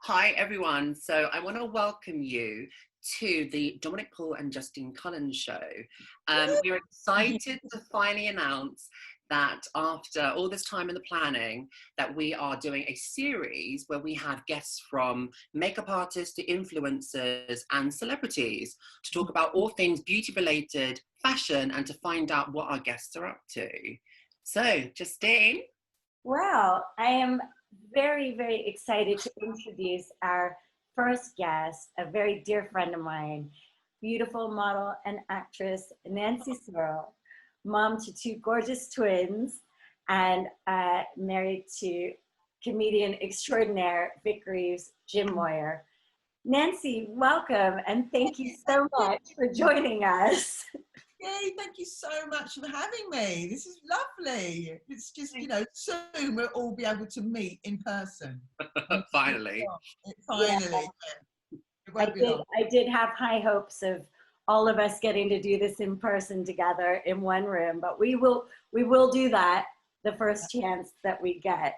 Hi, everyone. So I want to welcome you to the Dominic, Paul and Justine Collins show. We're excited to finally announce that after all this time in the planning, that we are doing a series where we have guests from makeup artists to influencers and celebrities to talk about all things beauty related, fashion, and to find out what our guests are up to. So, Justine. Well, I am very, very excited to introduce our first guest, a very dear friend of mine, beautiful model and actress, Nancy Sorrell, mom to two gorgeous twins, and married to comedian extraordinaire Vic Reeves, Jim Moyer. Nancy, welcome, and thank you so much for joining us. Yay, thank you so much for having me. This is lovely. It's just, soon we'll all be able to meet in person. Finally. Finally. Yeah. It won't be long. I did have high hopes of all of us getting to do this in person together in one room, but we will do that the first chance that we get.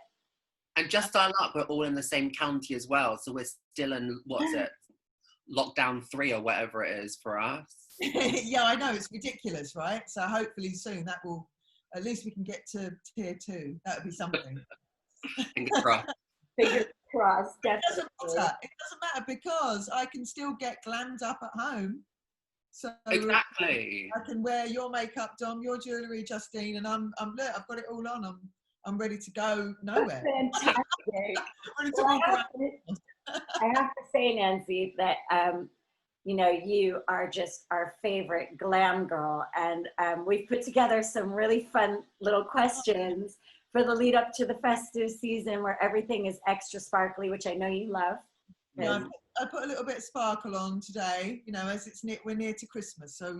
And just our luck, we're all in the same county as well. So we're still in, what's it, lockdown 3 or whatever it is for us. Yeah, I know, it's ridiculous, right? So hopefully soon that will, at least we can get to tier 2. That would be something. Fingers crossed. Fingers crossed, definitely. It doesn't matter because I can still get glammed up at home. So exactly. I can wear your makeup, Dom, your jewellery, Justine, and look, I've got it all on. I'm ready to go nowhere. Fantastic. I have to say, Nancy, that you are just our favorite glam girl, and we've put together some really fun little questions for the lead up to the festive season where everything is extra sparkly, which I know you love. Yeah, I put a little bit of sparkle on today, as we're near to Christmas, so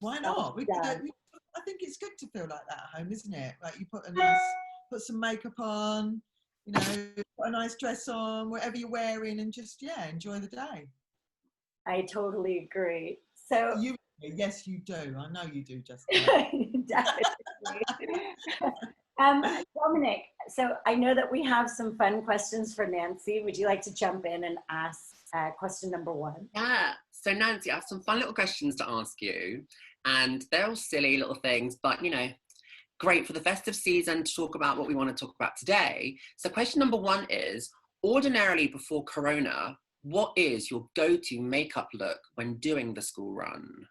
why not? I think it's good to feel like that at home, isn't it? Like you put some makeup on, put a nice dress on, whatever you're wearing, and just enjoy the day. I totally agree. So yes, you do. I know you do, Justine. Definitely. Dominic, so I know that we have some fun questions for Nancy. Would you like to jump in and ask question number 1? Yeah. So Nancy, I have some fun little questions to ask you, and they're all silly little things, but great for the festive season to talk about what we want to talk about today. So question number 1 is, ordinarily before Corona, what is your go-to makeup look when doing the school run?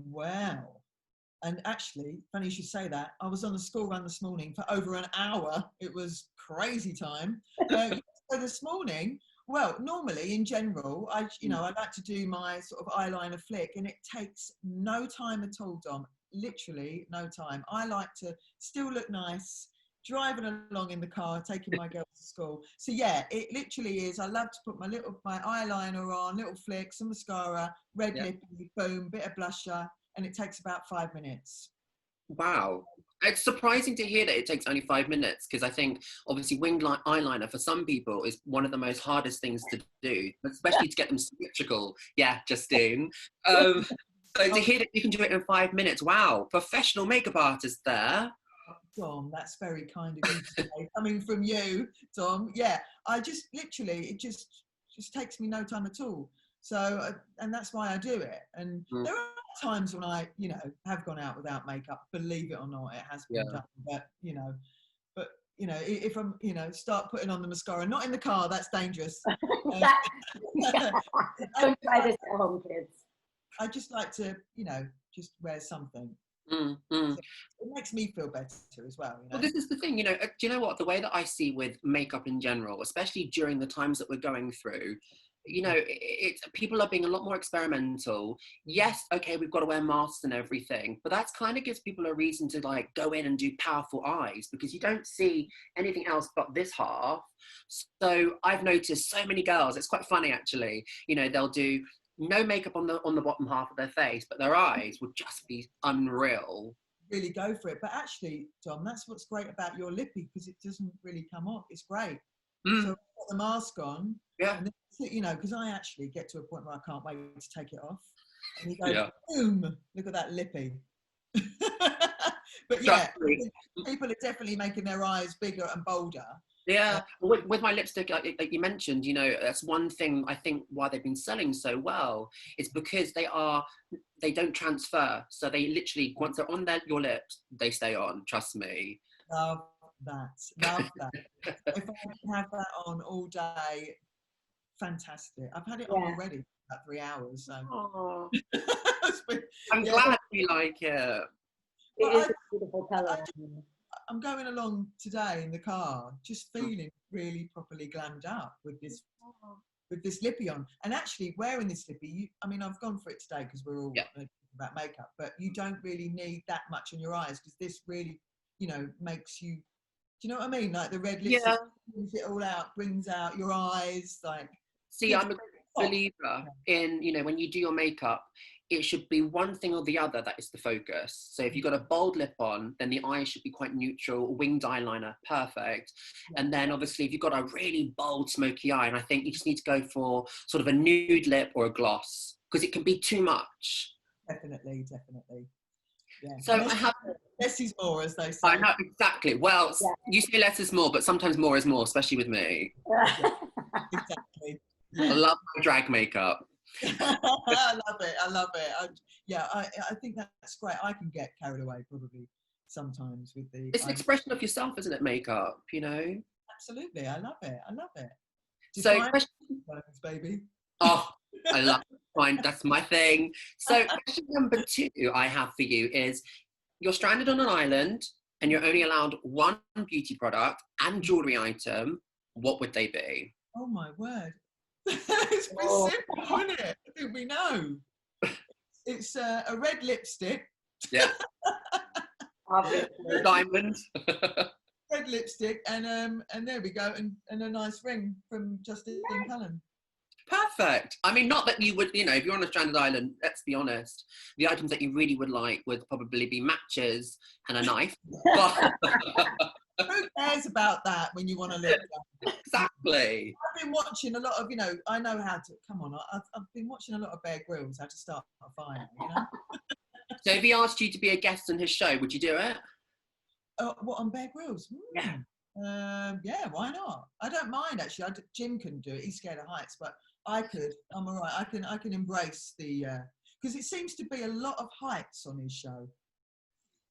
Wow. And actually, funny you should say that. I was on the school run this morning for over an hour. It was crazy time. So this morning, well, normally in general, I like to do my sort of eyeliner flick, and it takes no time at all, Dom. Literally no time. I like to still look nice, driving along in the car, taking my girls to school. So yeah, it literally is. I love to put my eyeliner on, little flicks, some mascara, red lippy, boom, bit of blusher, and it takes about 5 minutes. Wow. It's surprising to hear that it takes only 5 minutes, because I think obviously winged eyeliner for some people is one of the most hardest things to do, especially to get them symmetrical. Yeah, Justine. So to hear that you can do it in 5 minutes, wow, professional makeup artist there. Dom, that's very kind of you to say, coming from you, Dom. Yeah, I just literally, it just takes me no time at all. So, and that's why I do it. And there are times when I, have gone out without makeup. Believe it or not, it has been done. But if I'm, start putting on the mascara, not in the car, that's dangerous. Don't try this at home, kids. I just like to, just wear something. So it makes me feel better as well. Well, this is the thing, do you know what? The way that I see with makeup in general, especially during the times that we're going through, people are being a lot more experimental. Yes, okay, we've got to wear masks and everything, but that kind of gives people a reason to go in and do powerful eyes, because you don't see anything else but this half. So I've noticed so many girls, it's quite funny actually, they'll do no makeup on the bottom half of their face, but their eyes would just be unreal. Really go for it. But actually, Dom, that's what's great about your lippy, because it doesn't really come off. It's great. So put the mask on. Yeah. And then, because I actually get to a point where I can't wait to take it off. And you go, boom, look at that lippy. But yeah, people are definitely making their eyes bigger and bolder. Yeah, with my lipstick, like you mentioned, you know, that's one thing I think why they've been selling so well. It's because they don't transfer. So they literally, once they're on your lips, they stay on. Trust me. Love that. Love that. If I can have that on all day, fantastic. I've had it on already for about 3 hours. So. Oh, It's been- I'm yeah, glad you like it. It is a beautiful color. I'm going along today in the car, just feeling really properly glammed up with this lippy on, and actually wearing this lippy. I mean, I've gone for it today because we're all about makeup, but you don't really need that much on your eyes because this really, you know, makes you. Do you know what I mean? Like the red lipstick brings it all out, brings out your eyes. Like, See, I'm a believer in, you know, when you do your makeup, it should be one thing or the other that is the focus. So if you've got a bold lip on, then the eyes should be quite neutral, winged eyeliner, perfect. And then obviously if you've got a really bold smoky eye, and I think you just need to go for sort of a nude lip or a gloss, because it can be too much. Definitely. Yeah. So I have... Less is more, as they say. I know, exactly. Well, you say less is more, but sometimes more is more, especially with me. Exactly. I love my drag makeup. I love it. I think that's great. I can get carried away probably sometimes with the... It's an expression of yourself, isn't it, makeup, you know? Absolutely. I love it. So, baby. oh, I love it. Fine, that's my thing. So question number 2 I have for you is, you're stranded on an island and you're only allowed one beauty product and jewellery item. What would they be? Oh my word. It's simple, isn't it? I think we know. It's a red lipstick. Yeah. Obviously. Diamond. Red lipstick and there we go, and a nice ring from Justine Cullen. Perfect. I mean, not that you would, you know, if you're on a stranded island, let's be honest, the items that you really would like would probably be matches and a knife. But who cares about that when you want to live? Exactly. I've been watching a lot of, you know, I know how to, come on, I've been watching a lot of Bear Grylls, how to start a fire, you know? So if he asked you to be a guest on his show, would you do it? What, on Bear Grylls? Yeah. Yeah, why not? I don't mind, actually. Jim can do it. He's scared of heights, but I could. I'm all right. I can embrace the... Because it seems to be a lot of heights on his show.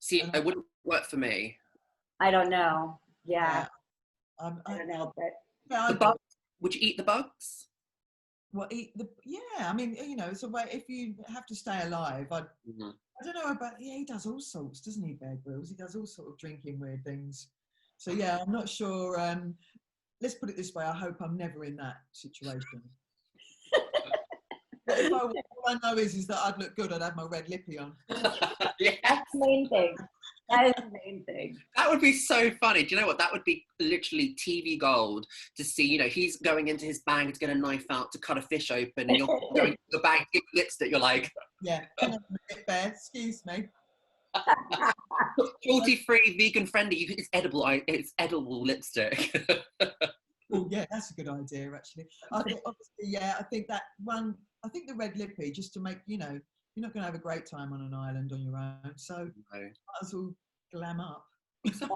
See, it wouldn't work for me. I don't know. Yeah. I don't know, but... The bugs? Would you eat the bugs? Well, I mean, you know, it's a way, if you have to stay alive, I don't know about, he does all sorts, doesn't he, Bear Grylls? He does all sort of drinking weird things. So yeah, I'm not sure, let's put it this way, I hope I'm never in that situation. But if all I know is that I'd look good, I'd have my red lippy on. Yeah. That's the main thing. That is the main thing. That would be so funny. Do you know what? That would be literally TV gold to see, you know, he's going into his bag to get a knife out to cut a fish open and you're going to the bag to get lipstick. You're like... Yeah, come on a bit, Bear, excuse me. Cruelty-free, vegan-friendly. It's edible. It's edible lipstick. Oh yeah, that's a good idea, actually. I think, obviously, yeah, I think that one, I think the red lippy, just to make, you know, you're not going to have a great time on an island on your own, so might as well glam up. Don't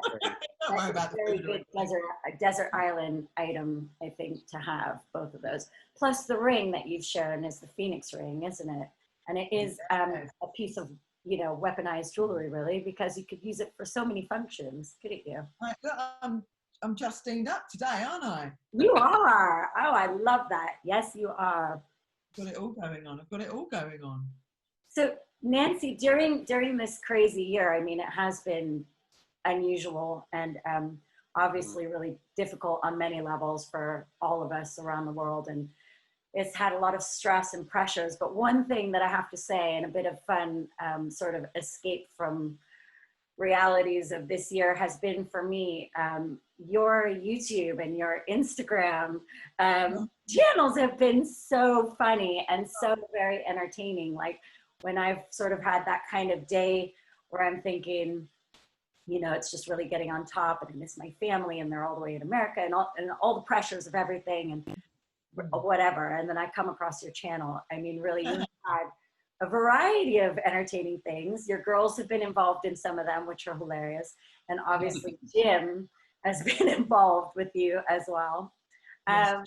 worry about the very food. good desert island item, I think, to have both of those. Plus the ring that you've shown is the Phoenix ring, isn't it? And it is a piece of, you know, weaponized jewelry, really, because you could use it for so many functions, couldn't you? Right, look, I'm Justine up today, aren't I? You are. Oh, I love that. Yes, you are. I've got it all going on. So Nancy, during this crazy year, I mean, it has been unusual and obviously really difficult on many levels for all of us around the world. And it's had a lot of stress and pressures. But one thing that I have to say, and a bit of fun sort of escape from realities of this year has been for me, your YouTube and your Instagram channels have been so funny and so very entertaining. Like when I've sort of had that kind of day where I'm thinking, you know, it's just really getting on top and I miss my family and they're all the way in America and all the pressures of everything and whatever. And then I come across your channel. I mean, really, you've had a variety of entertaining things. Your girls have been involved in some of them, which are hilarious. And obviously Jim has been involved with you as well. Yes.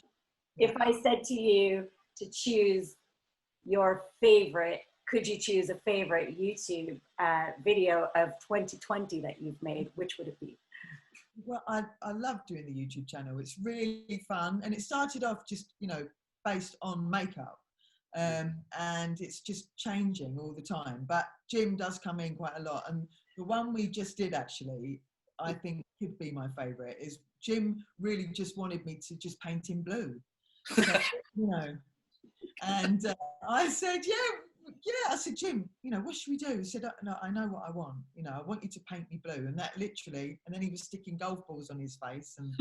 If I said to you to choose your favorite, could you choose a favorite YouTube video of 2020 that you've made? Which would it be? Well, I love doing the YouTube channel. It's really fun. And it started off just, based on makeup. And it's just changing all the time. But Jim does come in quite a lot. And the one we just did, actually, I think could be my favourite, is Jim really just wanted me to just paint in blue. So, and I said, yeah, I said, Jim, what should we do? He said, no, I know what I want. I want you to paint me blue. And that literally, and then he was sticking golf balls on his face and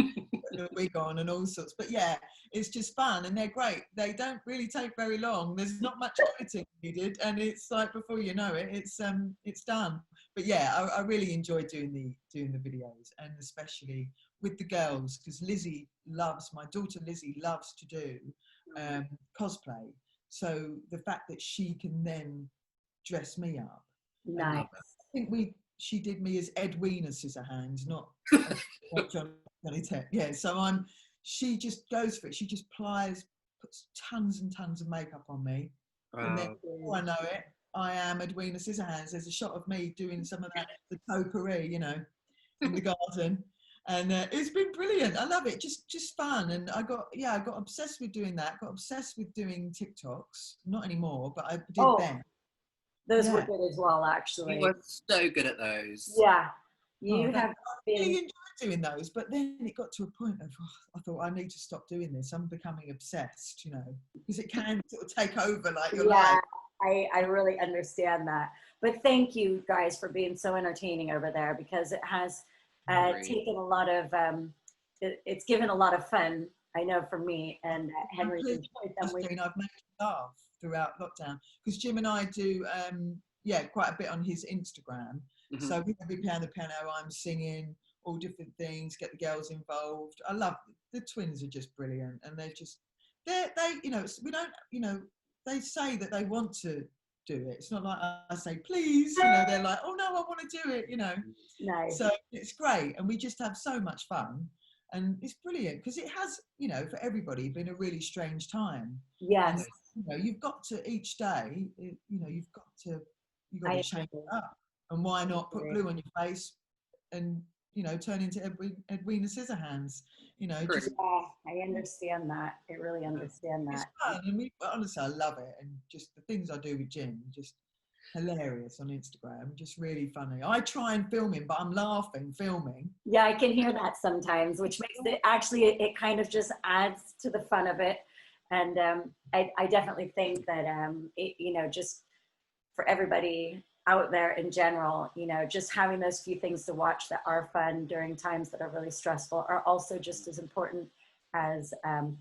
the wig on and all sorts. But yeah, it's just fun and they're great. They don't really take very long. There's not much editing needed. And it's like, before you know it, it's done. But yeah, I really enjoy doing the videos, and especially with the girls, because my daughter Lizzie loves to do cosplay. So the fact that she can then dress me up. Nice. I think she did me as Edwina Scissorhands, not Johnny Depp. Yeah, so she just goes for it. She just puts tons and tons of makeup on me. Wow. And then before I know it, I am Edwina Scissorhands. There's a shot of me doing some of that, the potpourri, in the garden. And it's been brilliant. I love it. Just fun. And I got obsessed with doing that. Got obsessed with doing TikToks. Not anymore, but I did then. Those were good as well, actually. You were so good at those. Yeah. I really enjoyed doing those, but then it got to a point of, I thought, I need to stop doing this. I'm becoming obsessed, because it can sort of take over like your life. I really understand that. But thank you guys for being so entertaining over there, because it has taken a lot of, it's given a lot of fun, I know, for me and Henry. I've made you laugh throughout lockdown, because Jim and I do, quite a bit on his Instagram. Mm-hmm. So we play the piano, I'm singing, all different things, get the girls involved. I love the twins are just brilliant, and they we don't, they say that they want to do it. It's not like I say, please, they're like, oh no, I want to do it, Nice. So it's great. And we just have so much fun, and it's brilliant because it has, for everybody been a really strange time. Yes. And, you've got to each day, you've got to change it up. And why not put blue on your face and, turn into Edwina Scissorhands, I understand that. I really understand that. It's fun, and honestly, I love it. And just the things I do with Jim, just hilarious on Instagram, just really funny. I try and film him, but I'm laughing filming. Yeah, I can hear that sometimes, which makes it, actually, it kind of just adds to the fun of it. And I definitely think that, just for everybody out there in general, just having those few things to watch that are fun during times that are really stressful are also just as important as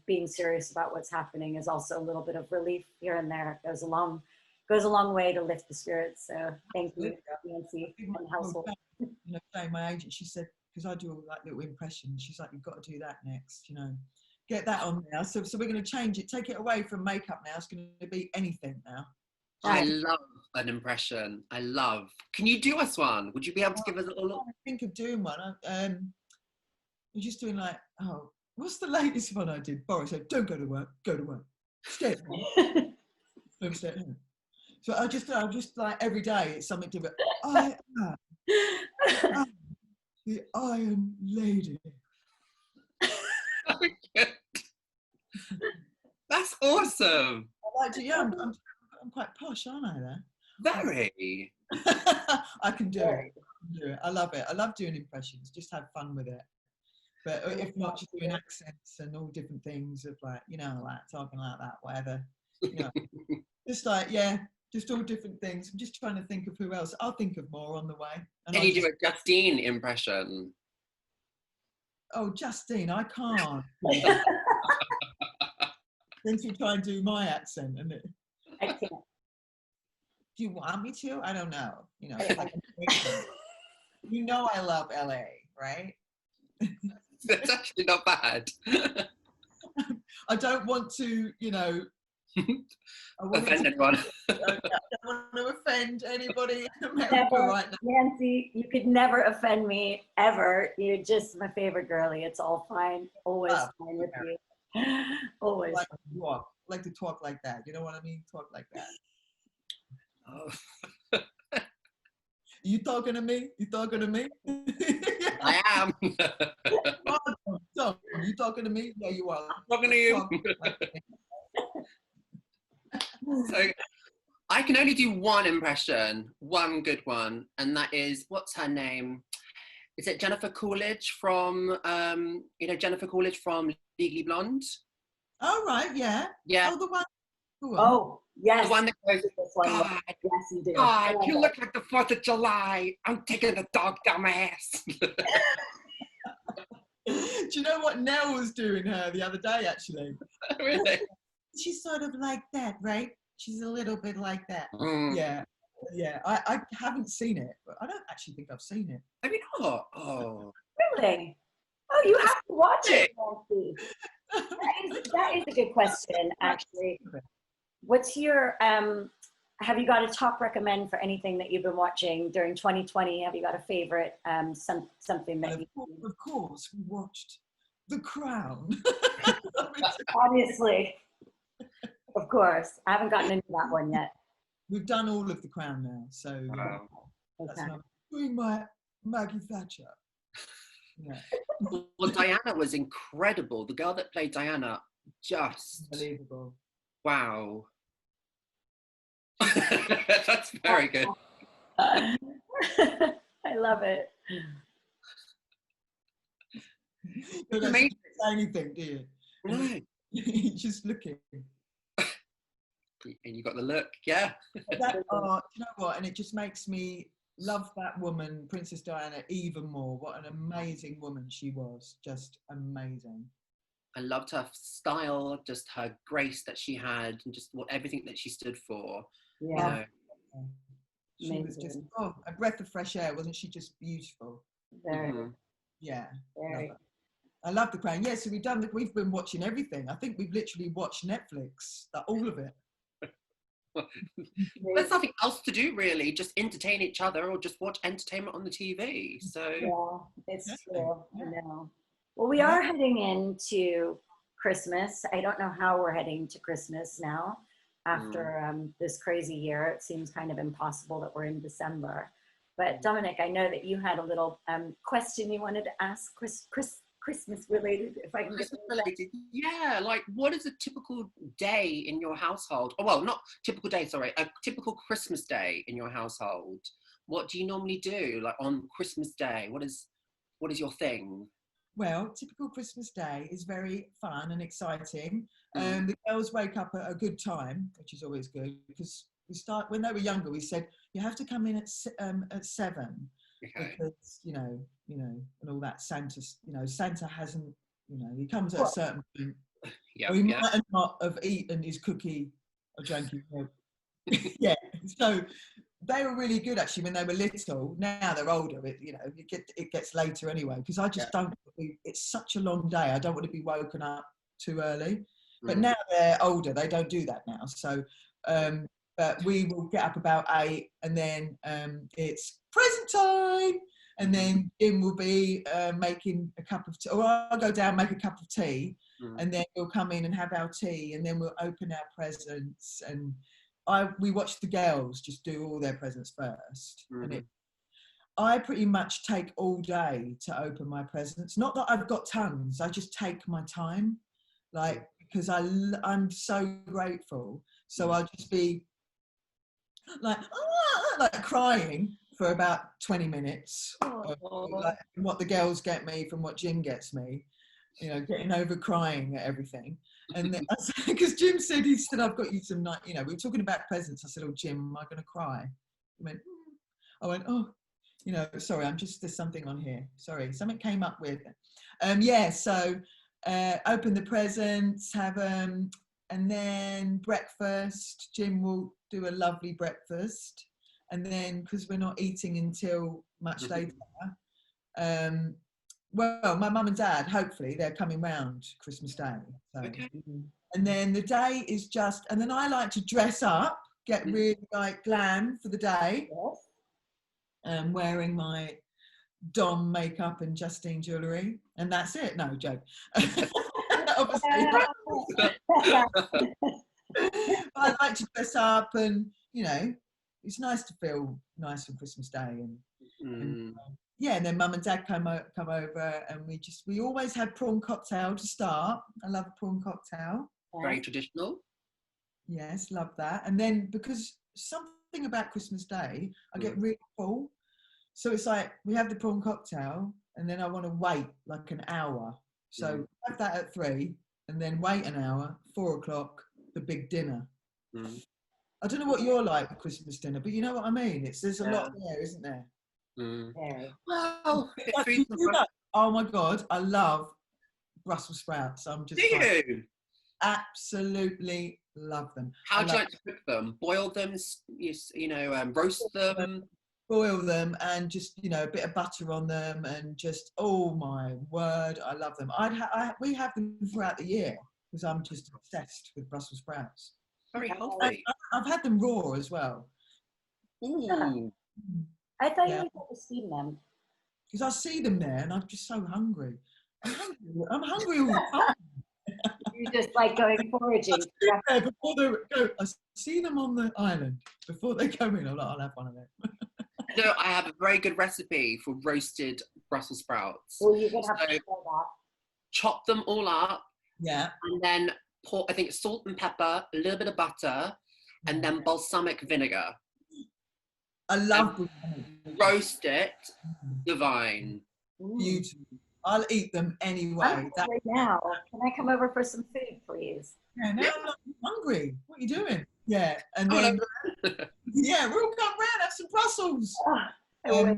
being serious about what's happening. Is also a little bit of relief here and there. It goes a long way to lift the spirits. So thank you, Nancy and household. My agent, she said, because I do all that little impressions, she's like, you've got to do that next, get that on now. So we're going to change it, take it away from makeup now. It's going to be anything now. I love an impression. Can you do us one? Would you be able to give us a little look? I think of doing one. We're just doing what's the latest one I did? Boris said, don't go to work, go to work. Stay at home. Don't stay at home. So I just like every day it's something different. I am the Iron Lady. That's awesome. I like to, I'm quite posh, aren't I? There. Very. I can do it. I love it. I love doing impressions. Just have fun with it. But if not, just doing accents and all different things of talking like that, whatever. Just just all different things. I'm just trying to think of who else. I'll think of more on the way. Can you do a Justine impression? Oh, Justine, I can't. Then you try and do my accent, and I can't. Do you want me to? I don't know. I love LA, right? That's actually not bad. I don't want to, Offend anyone. I don't want to offend anybody in America Never, right now. Nancy, you could never offend me ever. You're just my favorite girlie. It's all fine. Always fine with you. Always. Like to talk like that. You know what I mean? Talk like that. Oh. You talking to me? You talking to me? I am. Dom, you talking to me? Yeah, you are. I'm talking to you. So I can only do one impression, one good one, and that is, what's her name? Is it Jennifer Coolidge from, Jennifer Coolidge from Legally Blonde? Oh, right, yeah. Yeah. Oh, the one. Oh, yes. The one that goes, God, yes, you do. God, you look like the 4th of July. I'm taking the dog down my ass. Do you know what Nell was doing her the other day, actually? Really? She's sort of like that, right? She's a little bit like that. Mm. Yeah. I haven't seen it, but I don't actually think I've seen it. Have you not? Oh. Really? Oh, you have to watch it, Nancy. That is a good question, actually. What's your, have you got a top recommend for anything that you've been watching during 2020? Have you got a favorite, something that Of course, we watched The Crown. Obviously. Of course. I haven't gotten into that one yet. We've done all of The Crown now, so Wow. that's enough. Doing my Maggie Thatcher. Yeah. Well, Diana was incredible. The girl that played Diana, just Unbelievable. Wow. That's very good. I love it. You don't say anything, do you? No. You're just looking. And you got the look, yeah. You know what? And it just makes me love that woman, Princess Diana, even more. What an amazing woman she was. Just amazing. I loved her style, just her grace that she had, and just everything that she stood for. Yeah. She was just a breath of fresh air, wasn't she? Just beautiful. Very. Yeah. Very. I love The Crown. Yeah, so we've been watching everything. I think we've literally watched Netflix, all of it. There's nothing else to do, really. Just entertain each other or just watch entertainment on the TV. So yeah, it's true. I know. Well, we are heading into Christmas. I don't know how we're heading to Christmas now after this crazy year. It seems kind of impossible that we're in December. But Dominic, I know that you had a little question you wanted to ask Christmas related, if I can get related. Yeah, like what is a typical day in your household? Oh, well, not typical day, sorry, a typical Christmas day in your household. What do you normally do, like on Christmas Day? What is your thing? Well, typical Christmas day is very fun and exciting. The girls wake up at a good time, which is always good, because we start when they were younger. We said you have to come in at 7, because you know, and all that. Santa hasn't, he comes at a certain point. Yeah, he might not have eaten his cookie or drank his milk. Yeah, so they were really good actually when they were little. Now they're older, it gets later anyway, because I just don't. It's such a long day. I don't want to be woken up too early. But now they're older, they don't do that now. So, but we will get up about 8, and then it's present time, and then Jim will be making a cup of tea, or I'll go down make a cup of tea, and then we'll come in and have our tea, and then we'll open our presents, and we watch the girls just do all their presents first. And I pretty much take all day to open my presents. Not that I've got tons, I just take my time, because I'm so grateful. So I'll just be like crying for about 20 minutes. Like what the girls get me from what Jim gets me, getting over crying at everything. And then, because Jim said, I've got you some night, we were talking about presents. I said, oh, Jim, am I going to cry? I went, oh, sorry, there's something on here. Sorry, something came up with it. So open the presents, have and then breakfast. Jim will do a lovely breakfast. And then, because we're not eating until much later, well, my mum and dad, hopefully, they're coming round Christmas Day. So. Okay. And then the day is just, and then I like to dress up, get really like glam for the day. Yes. Wearing my Dom makeup and Justine jewellery, and that's it. No joke. Obviously, I like to dress up, and it's nice to feel nice for Christmas Day, and yeah. And then Mum and Dad come over, and we always have prawn cocktail to start. I love a prawn cocktail. Very traditional. Yes, love that. And then because something about Christmas Day, I get really full. So it's like we have the prawn cocktail, and then I want to wait like an hour. So have that at 3, and then wait an hour. 4 o'clock, the big dinner. I don't know what you're like with Christmas dinner, but you know what I mean. There's a lot there, isn't there? Well, oh my God, I love Brussels sprouts. I'm just absolutely love them. How do you like to cook them? Boil them, roast them? Boil them and just, a bit of butter on them, and just, oh my word, I love them. We have them throughout the year because I'm just obsessed with Brussels sprouts. Very healthy. I've had them raw as well. Ooh. I thought you had to steam them. Because I see them there and I'm just so hungry. I'm hungry all the time. You're just like going foraging. Before they go, I see them on the island. Before they come in, I'll have one of them. No, I have a very good recipe for roasted Brussels sprouts. Well, you're gonna have to try that. Chop them all up. Yeah. And then pour, I think, salt and pepper, a little bit of butter, and then balsamic vinegar. I love roast it. Divine. Beautiful. I'll eat them anyway. I'm hungry now. Can I come over for some food, please? Yeah, now I'm not hungry. What are you doing? Yeah, and then yeah, we'll come round, have some Brussels.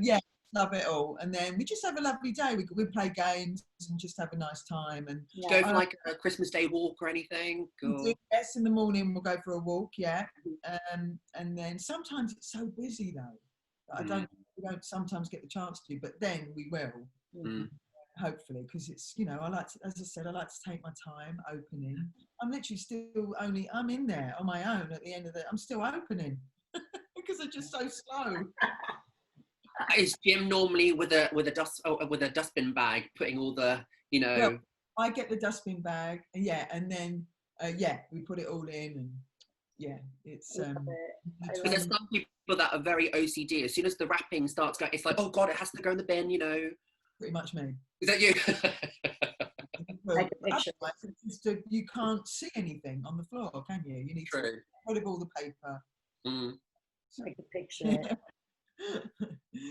Yeah, love it all. And then we just have a lovely day. We play games and just have a nice time. And go for like a Christmas Day walk or anything. Yes, in the morning we'll go for a walk. Yeah, and then sometimes it's so busy though that we don't sometimes get the chance to, but then we will. Hopefully, because it's I like to, as I said, I like to take my time opening. I'm literally still I'm in there on my own at the end of I'm still opening because I'm just so slow. Is Jim normally with a dustbin bag putting all the Well, I get the dustbin bag, and then we put it all in, and it's there's some people that are very OCD. As soon as the wrapping starts going, it's like, oh God, it has to go in the bin. Pretty much me. Is that you? Like a picture. You can't see anything on the floor, can you? You need to get rid of all the paper. Like a picture.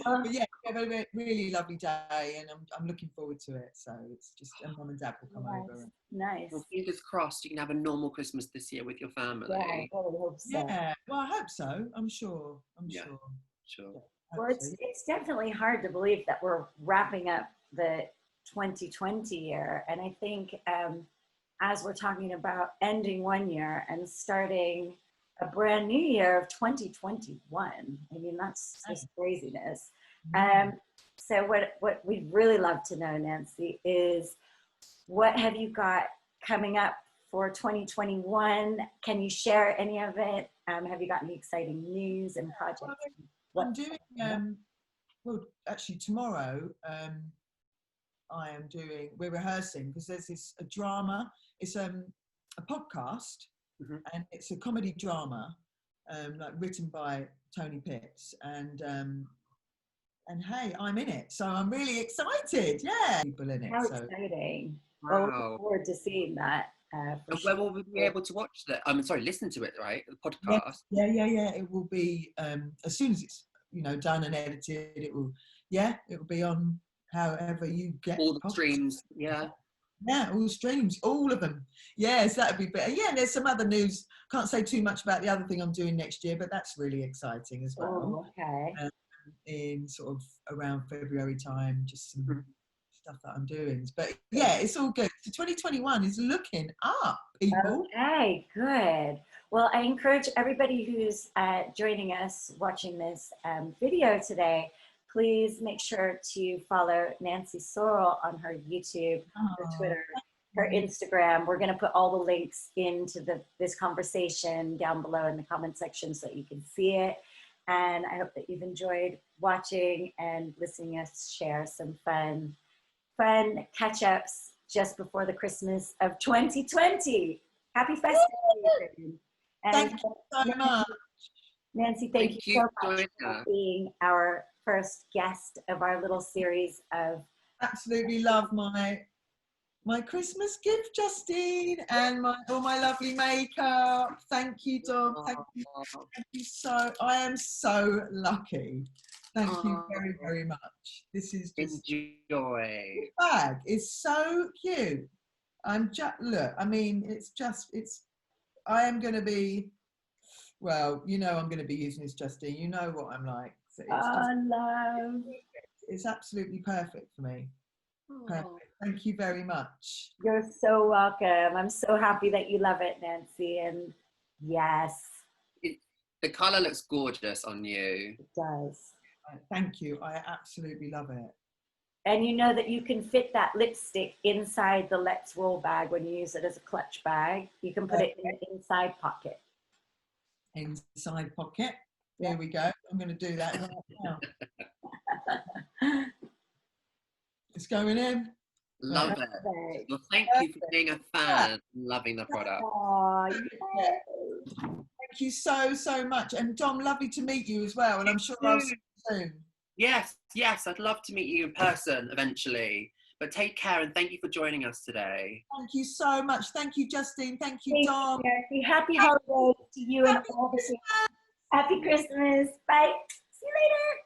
But yeah, we have a really lovely day, and I'm looking forward to it. So it's just, and Mum and Dad will come over. Nice. Well, fingers crossed you can have a normal Christmas this year with your family. Yeah, I really hope so. Yeah, well, I hope so. I'm sure. Sure. Well, it's definitely hard to believe that we're wrapping up the 2020 year, and I think as we're talking about ending one year and starting a brand new year of 2021, I mean that's just craziness. So what we'd really love to know, Nancy, is what have you got coming up for 2021? Can you share any of it? Have you got any exciting news and projects? I'm doing, well, actually tomorrow, we're rehearsing because there's a drama. It's a podcast, and it's a comedy drama, like written by Tony Pitts, and hey, I'm in it, so I'm really excited. Yeah, people in it. How exciting! Wow. Well, we look forward to seeing that. And where will we be able to watch that? Listen to it, right? The podcast. Yeah. It will be as soon as it's done and edited. It will be on however you get all the streams. Yeah, all streams, all of them. Yes, that'd be better. Yeah, there's some other news. Can't say too much about the other thing I'm doing next year, but that's really exciting as well. Oh, okay. In sort of around February time, just some stuff that I'm doing. But yeah, it's all good. So 2021 is looking up, people. Okay, good. Well, I encourage everybody who's joining us watching this video today, please make sure to follow Nancy Sorrell on her YouTube, her Twitter, her Instagram. We're going to put all the links into this conversation down below in the comment section so that you can see it. And I hope that you've enjoyed watching and listening us share some fun catch-ups just before the Christmas of 2020. Happy festive season. Thank you so much. Nancy, thank you so much for being our first guest of our little series of... Absolutely love my Christmas gift, Justine, and all my lovely makeup. Thank you, Dom. Thank you so. I am so lucky. Thank you very, very much. This is just enjoy. This bag is so cute. I'm just look. I mean, it's. I am going to be. Well, you know, I'm going to be using this, Justine. You know what I'm like. So it's love. It's absolutely perfect for me. Perfect. Thank you very much. You're so welcome. I'm so happy that you love it, Nancy. And yes. The colour looks gorgeous on you. It does. Thank you. I absolutely love it. And you know that you can fit that lipstick inside the Let's Roll bag when you use it as a clutch bag. You can put it in the inside pocket. Inside pocket. There we go. I'm going to do that right now. It's going in. Love it. Well, thank you for being a fan, loving the product. Thank you so, so much. And Dom, lovely to meet you as well. And I'm sure I'll see you soon. Yes, I'd love to meet you in person eventually. But take care and thank you for joining us today. Thank you so much. Thank you, Justine. Thank you, Dom. Happy holidays to you and all the Happy Christmas. Bye. See you later.